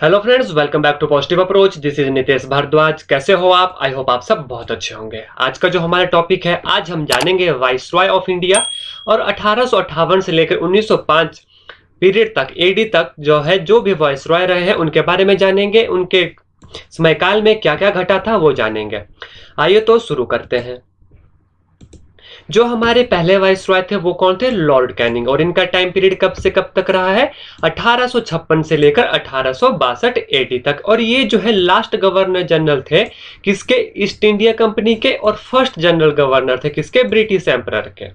Hello friends, welcome back to positive approach. This is Nitesh Bhardwaj. कैसे हो आप? आई होप आप सब बहुत अच्छे होंगे। आज का जो हमारा टॉपिक है, आज हम जानेंगे वाइसरॉय ऑफ इंडिया और 1858 से लेकर 1905 पीरियड तक, एडी तक जो है, जो भी वाइसरॉय रहे हैं उनके बारे में जानेंगे। उनके समयकाल में क्या क्या घटा था वो जानेंगे। आइए तो शुरू करते हैं। जो हमारे पहले वाइसरॉय थे वो कौन थे? Lord Canning. और इनका टाइम पीरियड कब से कब तक रहा है? 1856 से लेकर 1862 एडी तक। और ये जो है लास्ट गवर्नर जनरल थे किसके? ईस्ट इंडिया कंपनी के। और फर्स्ट जनरल गवर्नर थे किसके? ब्रिटिश एम्परर के।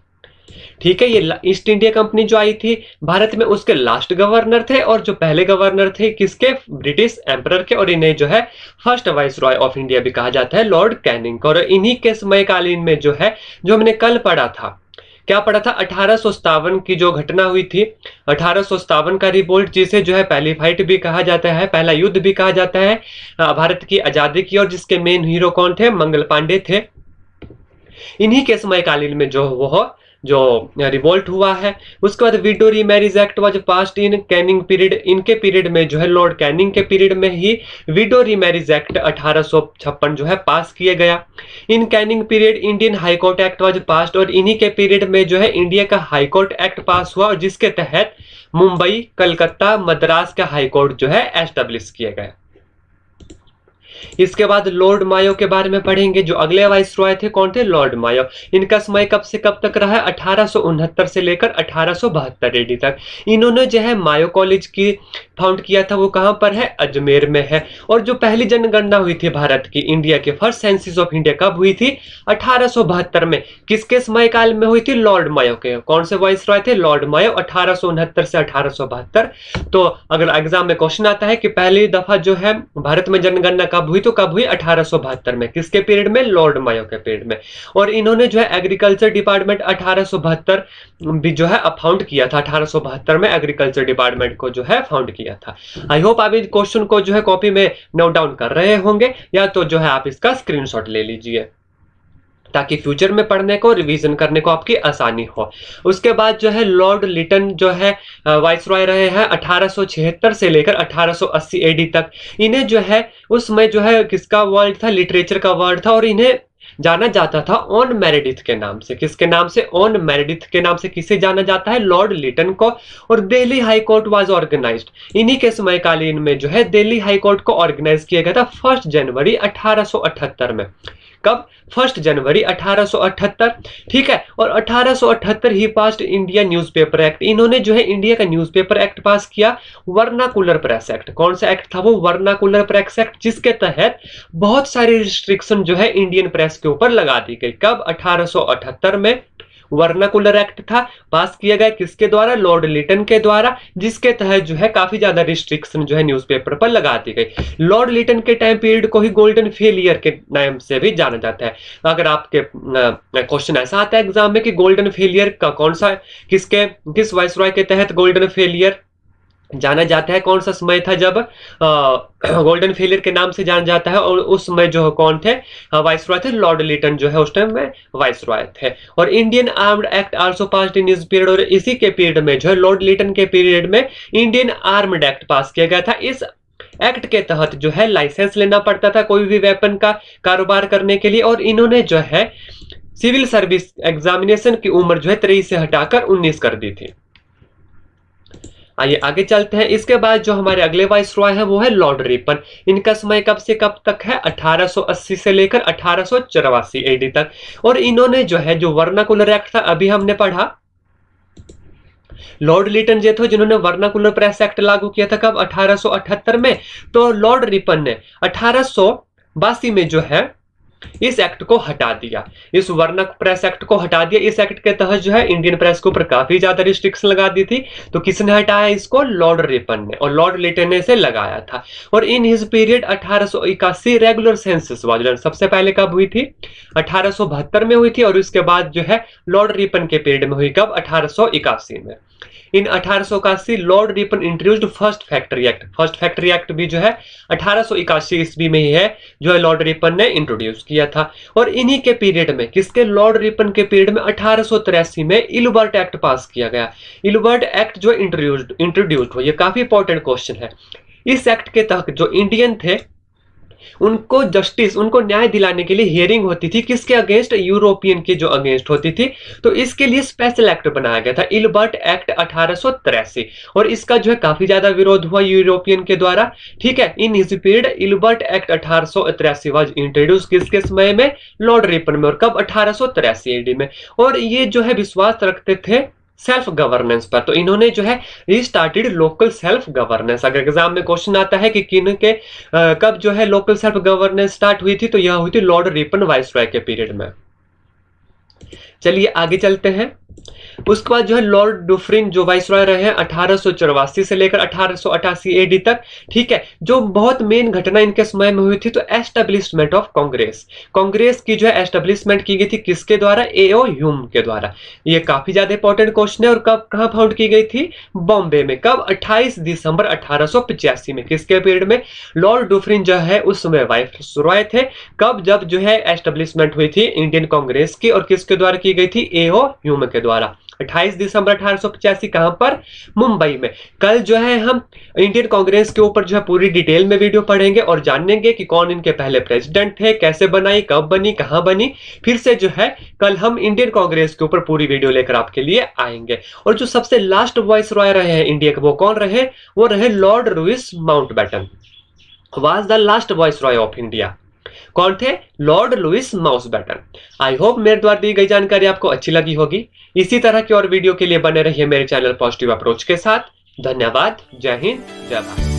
ठीक है, ये ईस्ट इंडिया कंपनी जो आई थी भारत में, उसके लास्ट गवर्नर थे। और जो पहले गवर्नर थे किसके? ब्रिटिश एम्परर के। और इन्हें जो है फर्स्ट वाइसरॉय ऑफ इंडिया भी कहा जाता है, लॉर्ड कैनिंग। और इन्हीं के समयकालीन में जो है, जो हमने कल पढ़ा था, क्या पढ़ा था? 1857 की जो घटना हुई थी, 1857 का रिवोल्ट, जिसे जो है पहली फाइट भी कहा जाता है, पहला युद्ध भी कहा जाता है भारत की आजादी की। और जिसके मेन हीरो कौन थे? मंगल पांडे थे। इन्हीं के समयकालीन में जो रिवोल्ट हुआ है। उसके बाद window remarriage act was passed in Canning period. इनके पीरियड में जो है, लॉर्ड कैनिंग के पीरियड में ही विडो रीमैरिज एक्ट 1856 जो है पास किया गया। In Canning period Indian high court act was passed. और इन्हीं के पीरियड में जो है इंडिया का हाई कोर्ट एक्ट पास हुआ, और जिसके तहत मुंबई, कलकत्ता, मद्रास का हाई कोर्ट जो है एस्टेब्लिश किया गया। इसके बाद लॉर्ड मायो के बारे में पढ़ेंगे। जो अगले वाइसरॉय थे कौन थे? लॉर्ड मायो। इनका समय कब से कब तक रहा है? 1869 से लेकर 1872 एडी तक। इन्होंने जो है मायो कॉलेज की फाउंड किया था। वो कहां पर है? अजमेर में है। और जो पहली जनगणना हुई थी भारत की, इंडिया के फर्स्ट सेंसिस ऑफ इंडिया, कब हुई थी? 1872 में। किसके समय काल में हुई थी? लॉर्ड मायो के। कौन से वाइसरॉय थे? लॉर्ड मायो, 1869 से 1872। तो अगर एग्जाम में क्वेश्चन आता है कि पहली दफा जो है भारत में जनगणना कब हुई, तो कब हुई? 1872 में। किसके पीरियड में? लॉर्ड मायो के पीरियड में। और इन्होंने जो है एग्रीकल्चर डिपार्टमेंट 1872 भी जो है फाउंड किया था। 1872 में एग्रीकल्चर डिपार्टमेंट को जो है फाउंड किया था। आई होप आप इस क्वेश्चन को जो है कॉपी में नोट डाउन कर रहे होंगे, या तो जो है आप इसका स्क्रीनशॉट ले लीजिए ताकि फ्यूचर में पढ़ने को, रिवीजन करने को आपकी आसानी हो। उसके बाद जो है लॉर्ड लिटन जो है वाइसरॉय रहे हैं 1876 से लेकर 1880 एडी तक। इन्हें जो है उसमें जो है किसका वर्ड था? लिटरेचर का वर्ड था। और इन्हें जाना जाता था ऑन मेरेडिथ के नाम से। किसके नाम से? ऑन मेरेडिथ के नाम से किसे जाना जाता है? लॉर्ड लिटन को। और Delhi High Court was organised. इन्हीं के समयकालीन में जो है दिल्ली हाई कोर्ट को ऑर्गेनाइज किया गया था 1 जनवरी 1878 में। कब? 1 जनवरी 1878। ठीक है। और 1878 ही पास्ड इंडिया न्यूज़पेपर एक्ट। इन्होंने जो है इंडिया का न्यूज़पेपर एक्ट पास किया। Vernacular press act. कौन सा एक्ट था वो? वर्नाकुलर प्रेस एक्ट, जिसके तहत बहुत सारी रिस्ट्रिक्शन जो है इंडियन प्रेस के ऊपर लगा दी गई। कब? 1878 में वर्नाकुलर एक्ट था, पास किया गया किसके द्वारा? लॉर्ड लिटन के द्वारा, जिसके तहत जो है काफी ज्यादा रिस्ट्रिक्शन जो है न्यूज़पेपर पर लगा दी गई। लॉर्ड लिटन के टाइम पीरियड को ही गोल्डन फेलियर के नाम से भी जाना जाता है। अगर आपके क्वेश्चन ऐसा आता है एग्जाम में कि गोल्डन फेलियर का कौन सा, किस वाइसरॉय के तहत गोल्डन फेलियर जाना जाता है, कौन सा समय था जब गोल्डन फेलियर के नाम से जाना जाता है? और उस समय जो कौन थे वाइसरॉय थे? लॉर्ड लिटन जो है उस टाइम में वाइसरॉय थे। और Indian armed act also passed in इस पीरियड। और इसी के पीरियड में जो है लॉर्ड लिटन के पीरियड में इंडियन आर्म्ड एक्ट पास किया गया था। इस एक्ट के तहत जो है लाइसेंस लेना पड़ता था कोई भी वेपन का कारोबार करने के लिए। और इन्होंने जो है सिविल सर्विस एग्जामिनेशन की उम्र जो है 23 से हटाकर 19 कर दी थी। आइए आगे चलते हैं। इसके बाद जो हमारे अगले वाइसरॉय है वो है लॉर्ड रिपन। इनका समय कब से कब तक है? 1880 से लेकर 1884 एडी तक। और इन्होंने जो है, जो वर्नाकुलर एक्ट था अभी हमने पढ़ा, लॉर्ड लिटन जो थे जिन्होंने वर्नाकुलर प्रेस एक्ट लागू किया था। कब? 1878 में। तो लॉर्ड रिपन ने 1882 में जो है इस एक्ट को हटा दिया, इस वर्नक प्रेस एक्ट को हटा दिया। इस एक्ट के तहत जो है इंडियन प्रेस के ऊपर काफी ज्यादा रिस्ट्रिक्शन लगा दी थी। तो किसने हटाया इसको? लॉर्ड रिपन ने। और लॉर्ड लिटन ने इसे लगाया था। और in his period 1881 regular census was. सबसे पहले कब हुई थी? 1872 में हुई थी। और उसके बाद जो है लॉर्ड रिपन के पीरियड में हुई। कब? 1881 में। इन 1881 Lord Ripon introduced first factory act. First factory act भी जो है 1881 ईस्वी में ही है, जो है लॉर्ड रिपन ने इंट्रोड्यूस किया था। और इन्हीं के पीरियड में, किसके? लॉर्ड रिपन के पीरियड में 1883 में इलबर्ट एक्ट पास किया गया। इलबर्ट एक्ट जो इंट्रोड्यूस्ड हुआ, ये काफी इंपॉर्टेंट क्वेश्चन है। इस एक्ट के तहत जो इंडियन थे उनको जस्टिस, उनको न्याय दिलाने के लिए हियरिंग होती थी, किसके अगेंस्ट? यूरोपियन के जो अगेंस्ट होती थी। तो इसके लिए स्पेशल एक्ट बनाया गया था, इल्बर्ट एक्ट 1883, और इसका जो है काफी ज्यादा विरोध हुआ यूरोपियन के द्वारा। ठीक है, इन इस period Ilbert act 1883 was introduce किसके समय में? लॉर्ड रिपन में। और कब? 1883 एडी में। और ये जो है विश्वास रखते थे सेल्फ गवर्नेंस पर, तो इन्होंने जो है रीस्टार्टेड लोकल सेल्फ गवर्नेंस। अगर एग्जाम में क्वेश्चन आता है कि किन के कब जो है लोकल सेल्फ गवर्नेंस स्टार्ट हुई थी, तो यह हुई थी लॉर्ड रिपन वाइसरॉय के पीरियड में। चलिए आगे चलते हैं। उसके बाद जो है लॉर्ड डुफरिन जो वाइसरॉय रहे हैं 1884 से लेकर 1888 एडी तक। ठीक है, जो बहुत मेन घटना इनके समय में हुई थी, तो एस्टेब्लिशमेंट ऑफ कांग्रेस, कांग्रेस की जो है एस्टेब्लिशमेंट की गई थी किसके द्वारा? एओ ह्यूम के द्वारा। ये काफी ज्यादा इंपॉर्टेंट क्वेश्चन है। और कब कहां फाउंड की गई थी? बॉम्बे में। कब? 28 दिसंबर 1885 में। किसके पीरियड में? लॉर्ड डुफरिन जो है उस समय वाइसरॉय थे। कब? जब जो है एस्टेब्लिशमेंट हुई थी इंडियन कांग्रेस की, और किसके द्वारा की गई थी? एओ ह्यूम के द्वारा। 28 दिसंबर 1885 कहां पर? मुंबई में। कल जो है हम इंडियन कांग्रेस के ऊपर जो है पूरी डिटेल में वीडियो पढ़ेंगे और जानेंगे कि कौन इनके पहले प्रेसिडेंट थे, कैसे बनाई, कब बनी, कहां बनी। फिर से जो है कल हम इंडियन कांग्रेस के ऊपर पूरी वीडियो लेकर आपके लिए आएंगे। और जो सबसे लास्ट वाइसरॉय रहे हैं इंडिया के, वो कौन रहे? वो रहे Lord Louis Mountbatten, was the last viceroy of India. कौन थे? Lord Louis Mountbatten. I hope मेरे द्वारा दी गई जानकारी आपको अच्छी लगी होगी। इसी तरह की और वीडियो के लिए बने रहिए मेरे चैनल पॉजिटिव अप्रोच के साथ। धन्यवाद। जय हिंद, जय भारत।